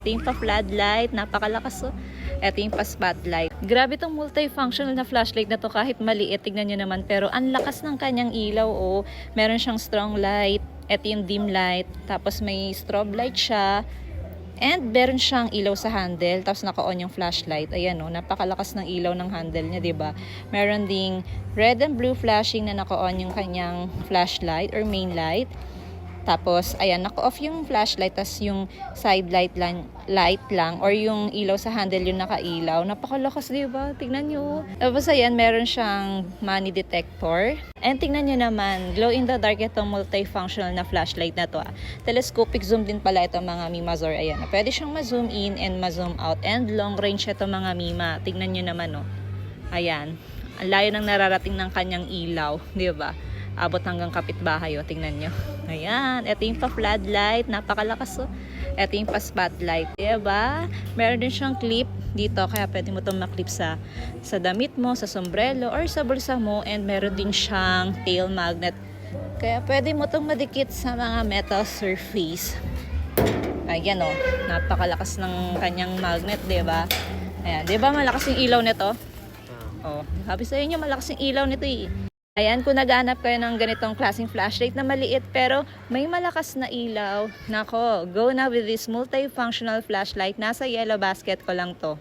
Ito yung pa-floodlight, napakalakas oh. Ito yung pa-spotlight. Grabe tong multifunctional na flashlight na to kahit maliit, tignan nyo naman. Pero ang lakas ng kanyang ilaw oh. Meron siyang strong light, ito yung dim light, tapos may strobe light siya. And meron siyang ilaw sa handle, tapos naka-on yung flashlight. Ayan oh, napakalakas ng ilaw ng handle niya, 'di ba? Meron ding red and blue flashing na naka-on yung kanyang flashlight or main light. Tapos, ayan, naka-off yung flashlight, tas yung side light lang, or yung ilaw sa handle yung nakailaw. Napakalakas, diba? Tignan nyo. Tapos, ayan, meron siyang money detector. And tignan nyo naman, glow in the dark itong multifunctional na flashlight na to. Telescopic zoom din pala ito mga Mimazor. Ayan, pwede siyang ma-zoom in and ma-zoom out. And long range ito mga Mima. Tignan nyo naman, oh. Ayan, ang layo ng nararating ng kanyang ilaw, diba? Abot hanggang kapitbahay, oh, tingnan nyo. Ayan, ito yung pa-floodlight, napakalakas oh. Ito yung pa-spotlight, diba? Meron din siyang clip dito, kaya pwede mo itong maklip sa damit mo, sa sombrero, or sa bulsa mo. And meron din siyang tail magnet, kaya pwede mo itong madikit sa mga metal surface. Ayan oh, napakalakas ng kanyang magnet, diba? Ayan, diba malakas yung ilaw nito? Oh, sabi sa inyo, malakas yung ilaw nito eh. Ayan, kung naghahanap kayo ng ganitong klaseng flashlight na maliit pero may malakas na ilaw, nako, go na with this multifunctional flashlight. Nasa yellow basket ko lang to.